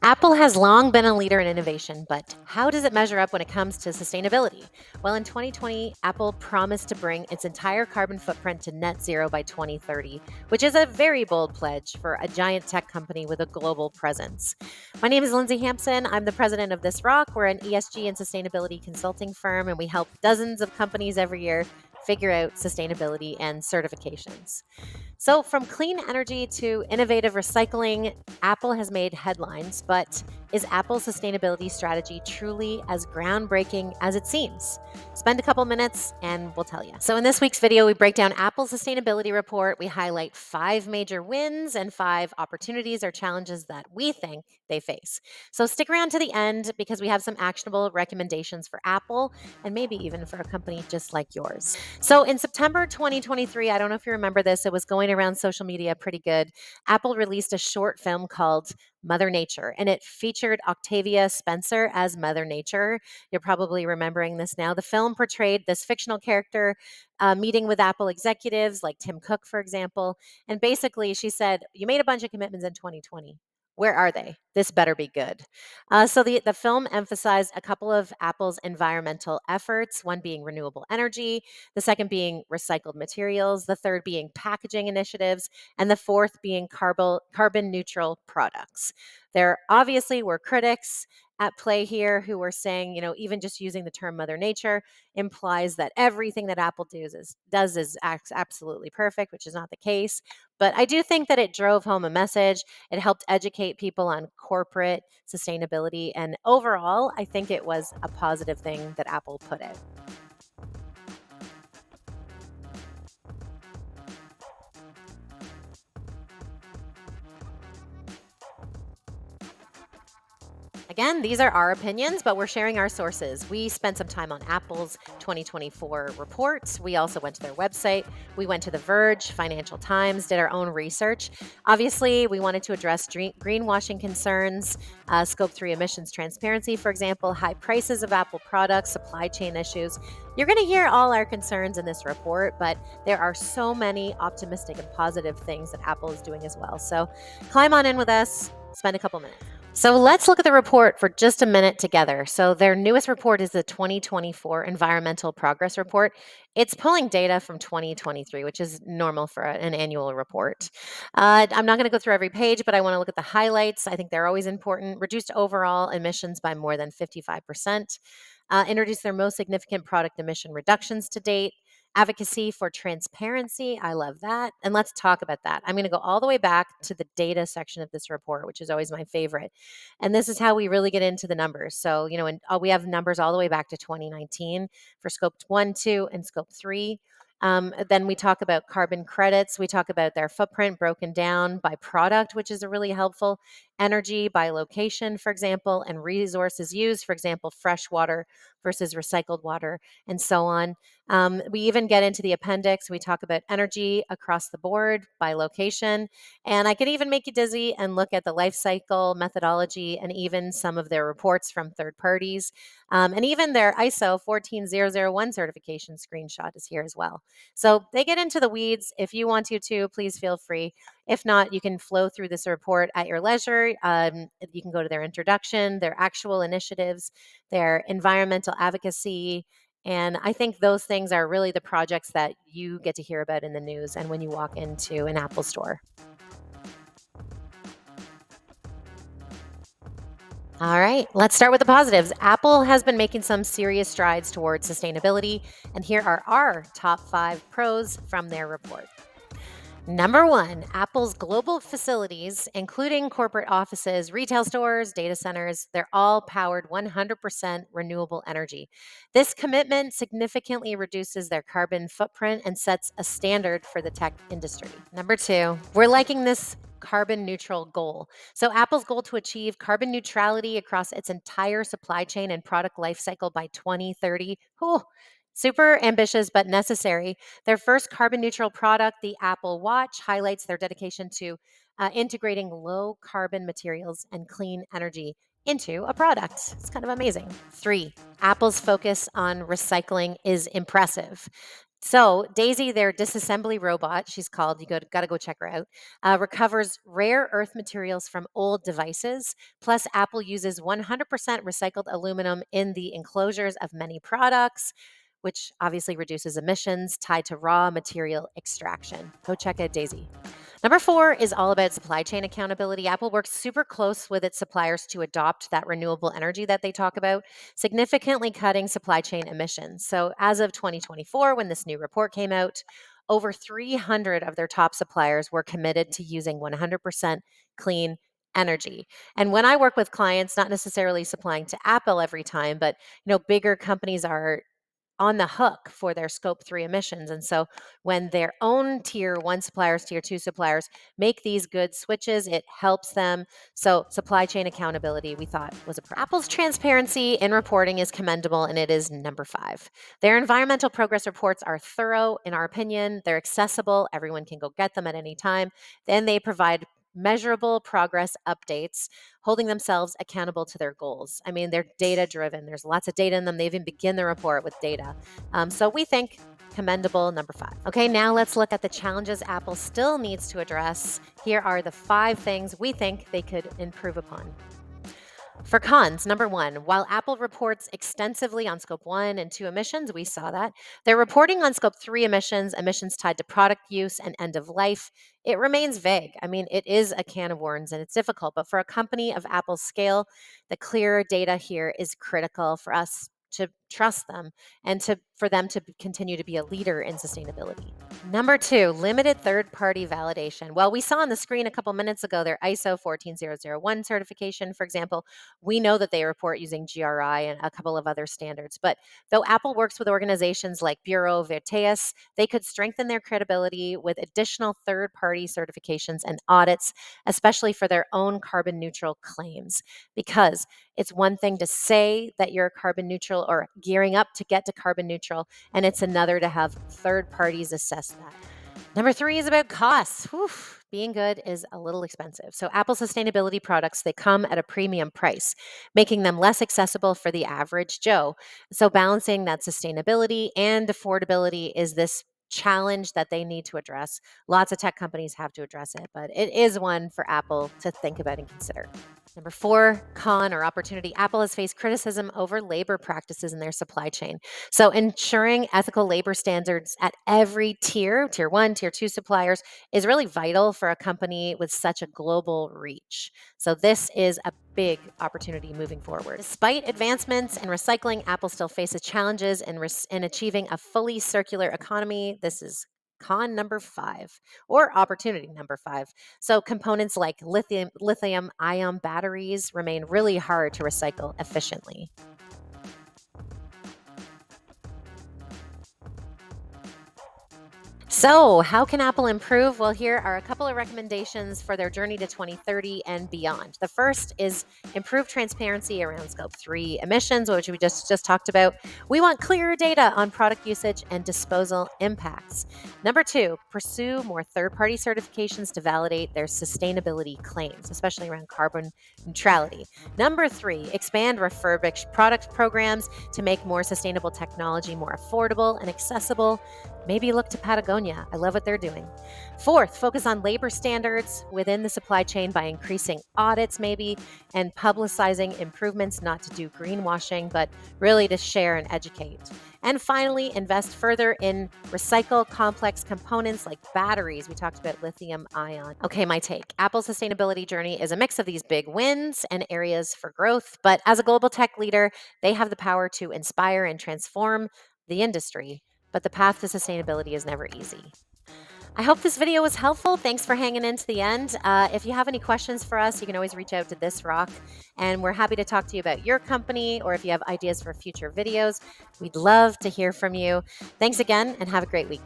Apple has long been a leader in innovation, but how does it measure up when it comes to sustainability? Well, in 2020, Apple promised to bring its entire carbon footprint to net zero by 2030, which is a very bold pledge for a giant tech company with a global presence. My name is Lindsay Hampson. I'm the president of This Rock. We're an ESG and sustainability consulting firm, and we help dozens of companies every year figure out sustainability and certifications. So, from clean energy to innovative recycling, Apple has made headlines, but is Apple's sustainability strategy truly as groundbreaking as it seems? Spend a couple minutes and we'll tell you. So, in this week's video, we break down Apple's sustainability report. We highlight 5 major wins and 5 opportunities or challenges that we think they face. So, stick around to the end because we have some actionable recommendations for Apple and maybe even for a company just like yours. So in September 2023, I don't know if you remember this, it was going around social media pretty good. Apple released a short film called Mother Nature, and it featured Octavia Spencer as Mother Nature. You're probably remembering this now. The film portrayed this fictional character meeting with Apple executives like Tim Cook, for example. And basically, she said, "You made a bunch of commitments in 2020. Where are they? This better be good." So the film emphasized a couple of Apple's environmental efforts, one being renewable energy, the second being recycled materials, the third being packaging initiatives, and the fourth being carbon neutral products. There obviously were critics at play here who were saying, even just using the term Mother Nature implies that everything that Apple does is absolutely perfect, which is not the case. But I do think that it drove home a message. It helped educate people on corporate sustainability. And overall, I think it was a positive thing that Apple put out. Again, these are our opinions, but we're sharing our sources. We spent some time on Apple's 2024 reports. We also went to their website. We went to The Verge, Financial Times, did our own research. Obviously, we wanted to address greenwashing concerns, Scope 3 emissions transparency, for example, high prices of Apple products, supply chain issues. You're going to hear all our concerns in this report, but there are so many optimistic and positive things that Apple is doing as well. So climb on in with us, spend a couple minutes. So let's look at the report for just a minute together. So their newest report is the 2024 Environmental Progress Report. It's pulling data from 2023, which is normal for an annual report. I'm not going to go through every page, but I want to look at the highlights. I think they're always important. Reduced overall emissions by more than 55%. Introduced their most significant product emission reductions to date. Advocacy for transparency. I love that. And let's talk about that. I'm going to go all the way back to the data section of this report, which is always my favorite. And this is how we really get into the numbers. So, we have numbers all the way back to 2019 for scope 1, 2, and scope 3. Then we talk about carbon credits. We talk about their footprint broken down by product, which is a really helpful. Energy by location, for example, and resources used, for example, fresh water versus recycled water, and so on. We even get into the appendix. We talk about energy across the board by location. And I could even make you dizzy and look at the life cycle methodology and even some of their reports from third parties. And even their ISO 14001 certification screenshot is here as well. So they get into the weeds. If you want to, please feel free. If not, you can flow through this report at your leisure. You can go to their introduction, their actual initiatives, their environmental advocacy, and I think those things are really the projects that you get to hear about in the news and when you walk into an Apple store. All right, let's start with the positives. Apple has been making some serious strides towards sustainability, and here are our top 5 pros from their report. Number 1, Apple's global facilities, including corporate offices, retail stores, data centers, they're all powered 100% renewable energy. This commitment significantly reduces their carbon footprint and sets a standard for the tech industry. Number 2, we're liking this carbon neutral goal. So Apple's goal to achieve carbon neutrality across its entire supply chain and product lifecycle by 2030. Whew, super ambitious but necessary. Their first carbon neutral product, the Apple Watch, highlights their dedication to integrating low carbon materials and clean energy into a product. It's kind of amazing. 3, Apple's focus on recycling is impressive. So Daisy, their disassembly robot, she's called, you got to go check her out, recovers rare earth materials from old devices. Plus, Apple uses 100% recycled aluminum in the enclosures of many products, which obviously reduces emissions tied to raw material extraction. Go check out Daisy. Number four is all about supply chain accountability. Apple works super close with its suppliers to adopt that renewable energy that they talk about, significantly cutting supply chain emissions. So, as of 2024, when this new report came out, over 300 of their top suppliers were committed to using 100% clean energy. And when I work with clients, not necessarily supplying to Apple every time, but bigger companies are on the hook for their scope 3 emissions. And so when their own tier 1 suppliers, tier 2 suppliers make these good switches, it helps them. So supply chain accountability, we thought, was a pro. Apple's transparency in reporting is commendable, and it is number 5. Their environmental progress reports are thorough, in our opinion. They're accessible. Everyone can go get them at any time. Then they provide measurable progress updates, holding themselves accountable to their goals. I mean, they're data driven. There's lots of data in them. They even begin the report with data. So we think commendable, number 5. Okay, now let's look at the challenges Apple still needs to address. Here are the 5 things we think they could improve upon. For cons, number 1, while Apple reports extensively on scope 1 and 2 emissions, we saw that, they're reporting on scope 3 emissions, emissions tied to product use and end of life. It remains vague. I mean, it is a can of worms and it's difficult, but for a company of Apple's scale, the clearer data here is critical for us to trust them and for them to continue to be a leader in sustainability. Number 2, limited third-party validation. Well, we saw on the screen a couple minutes ago their ISO 14001 certification, for example. We know that they report using GRI and a couple of other standards, but though Apple works with organizations like Bureau Veritas, they could strengthen their credibility with additional third-party certifications and audits, especially for their own carbon neutral claims, because it's one thing to say that you're carbon neutral or gearing up to get to carbon neutral, and it's another to have third parties assess that. Number 3 is about costs. Whew, being good is a little expensive. So Apple sustainability products, they come at a premium price, making them less accessible for the average Joe. So balancing that sustainability and affordability is this challenge that they need to address. Lots of tech companies have to address it, but it is one for Apple to think about and consider. Number 4, con or opportunity. Apple has faced criticism over labor practices in their supply chain. So ensuring ethical labor standards at every tier 1, tier 2 suppliers is really vital for a company with such a global reach. So this is a big opportunity moving forward. Despite advancements in recycling, Apple still faces challenges in achieving a fully circular economy. This is con number 5 or opportunity number 5. So components like lithium ion batteries remain really hard to recycle efficiently. So, how can Apple improve? Well, here are a couple of recommendations for their journey to 2030 and beyond. The first is improve transparency around scope 3 emissions, which we just talked about. We want clearer data on product usage and disposal impacts. Number 2, pursue more third-party certifications to validate their sustainability claims, especially around carbon neutrality. Number 3, expand refurbished product programs to make more sustainable technology more affordable and accessible. Maybe look to Patagonia. I love what they're doing. Fourth, focus on labor standards within the supply chain by increasing audits, maybe, and publicizing improvements, not to do greenwashing, but really to share and educate. And finally, invest further in recycle complex components like batteries. We talked about lithium ion. Okay, my take. Apple's sustainability journey is a mix of these big wins and areas for growth, but as a global tech leader, they have the power to inspire and transform the industry. But the path to sustainability is never easy. I hope this video was helpful. Thanks for hanging in to the end. If you have any questions for us, you can always reach out to This Rock, and we're happy to talk to you about your company, or if you have ideas for future videos, we'd love to hear from you. Thanks again, and have a great week.